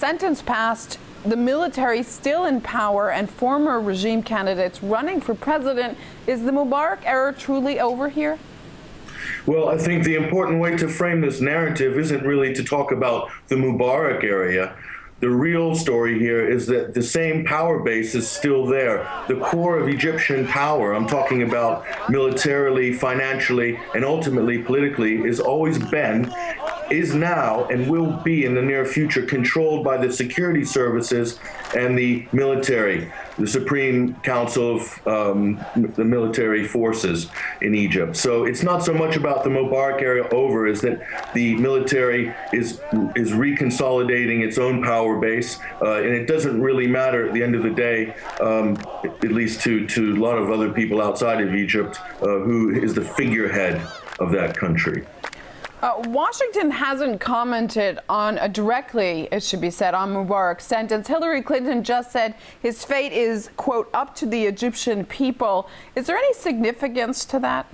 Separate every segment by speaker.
Speaker 1: sentence passed, the military still in power, and former regime candidates running for president. Is the Mubarak era truly over here?
Speaker 2: Well, I think the important way to frame this narrative isn't really to talk about the Mubarak era. The real story here is that the same power base is still there. The core of Egyptian power, I'm talking about militarily, financially, and ultimately politically, has always been, is now, and will be in the near future controlled by the security services and the military, the Supreme Council of the military forces in Egypt. So it's not so much about the Mubarak era over as that the military is reconsolidating its own power base, and it doesn't really matter at the end of the day, at least to a lot of other people outside of Egypt, who is the figurehead of that country.
Speaker 1: Washington hasn't commented on directly, it should be said, on Mubarak's sentence. Hillary Clinton just said his fate is, quote, up to the Egyptian people. Is there any significance to that?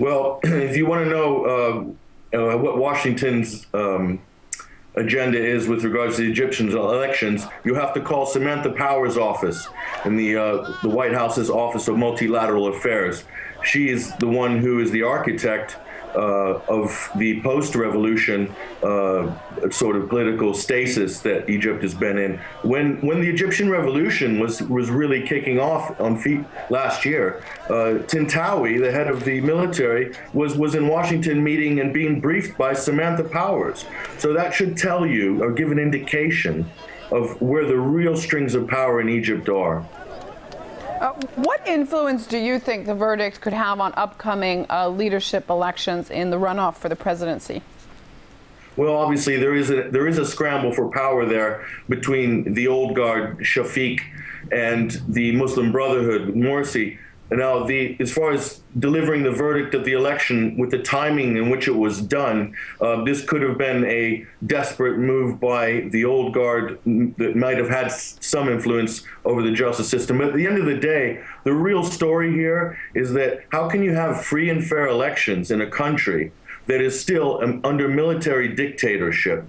Speaker 2: Well, if you want to know what Washington's agenda is with regards to the Egyptian elections, you have to call Samantha Power's office in the White House's Office of Multilateral Affairs. She is the one who is the architect of the post-revolution sort of political stasis that Egypt has been in. When the Egyptian revolution was really kicking off on feet last year, Tintawi, the head of the military, was in Washington meeting and being briefed by Samantha Powers. So that should tell you, or give an indication of where the real strings of power in Egypt are.
Speaker 1: What influence do you think the verdict could have on upcoming leadership elections in the runoff for the presidency?
Speaker 2: Well, obviously there is a scramble for power there between the old guard Shafiq and the Muslim Brotherhood Morsi. Now, as far as delivering the verdict of the election with the timing in which it was done, this could have been a desperate move by the old guard that might have had some influence over the justice system. But at the end of the day, the real story here is that how can you have free and fair elections in a country that is still under military dictatorship?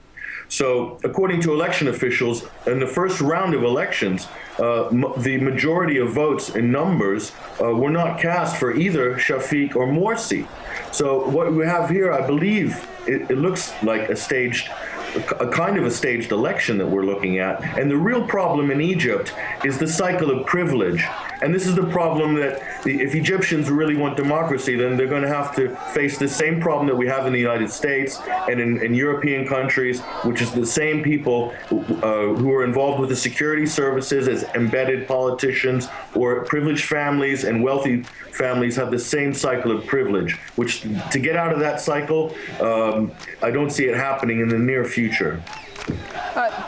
Speaker 2: So according to election officials, in the first round of elections, the majority of votes in numbers were not cast for either Shafiq or Morsi. So what we have here, I believe, it looks like a kind of a staged election that we're looking at. And the real problem in Egypt is the cycle of privilege. And this is the problem that if Egyptians really want democracy, then they're going to have to face the same problem that we have in the United States and in European countries, which is the same people who are involved with the security services as embedded politicians, or privileged families and wealthy families have the same cycle of privilege, which to get out of that cycle, I don't see it happening in the near future.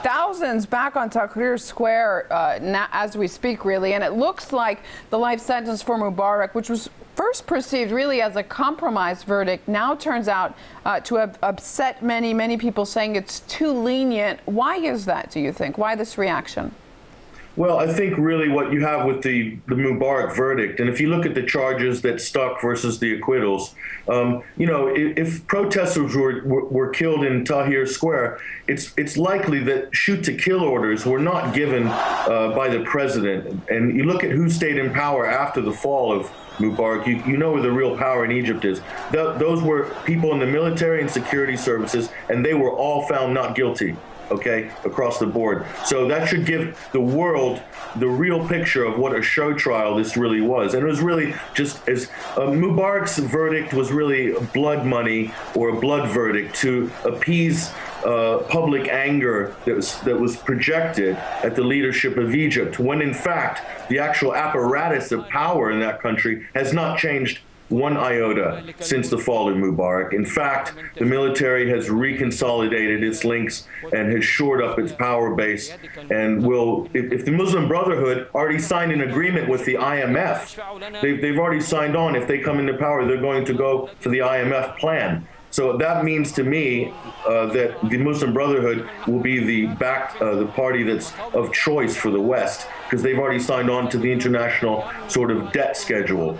Speaker 1: Thousands back on Tahrir Square now, as we speak, really, and it looks like the life sentence for Mubarak, which was first perceived really as a compromise verdict, now turns out to have upset many people, saying it's too lenient. Why is that, do you think? Why this reaction?
Speaker 2: Well, I think really what you have with the Mubarak verdict, and if you look at the charges that stuck versus the acquittals, you know, if protesters were killed in Tahrir Square, it's likely that shoot-to-kill orders were not given by the president. And you look at who stayed in power after the fall of Mubarak, you know where the real power in Egypt is. Those were people in the military and security services, and they were all found not guilty. Okay, across the board. So that should give the world the real picture of what a show trial this really was. And it was really just as Mubarak's verdict was really blood money, or a blood verdict to appease public anger that was projected at the leadership of Egypt, when in fact the actual apparatus of power in that country has not changed one iota since the fall of Mubarak. In fact, the military has reconsolidated its links and has shored up its power base, and will, if the Muslim Brotherhood already signed an agreement with the IMF, they've already signed on, if they come into power, they're going to go for the IMF plan. So that means to me that the Muslim Brotherhood will be the party that's of choice for the West, because they've already signed on to the international sort of debt schedule.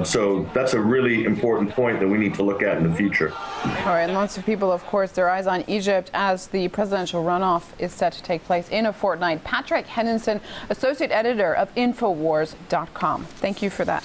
Speaker 2: So that's a really important point that we need to look at in the future.
Speaker 1: All right, and lots of people, of course, their eyes on Egypt as the presidential runoff is set to take place in a fortnight. Patrick Henningsen, associate editor of Infowars.com. Thank you for that.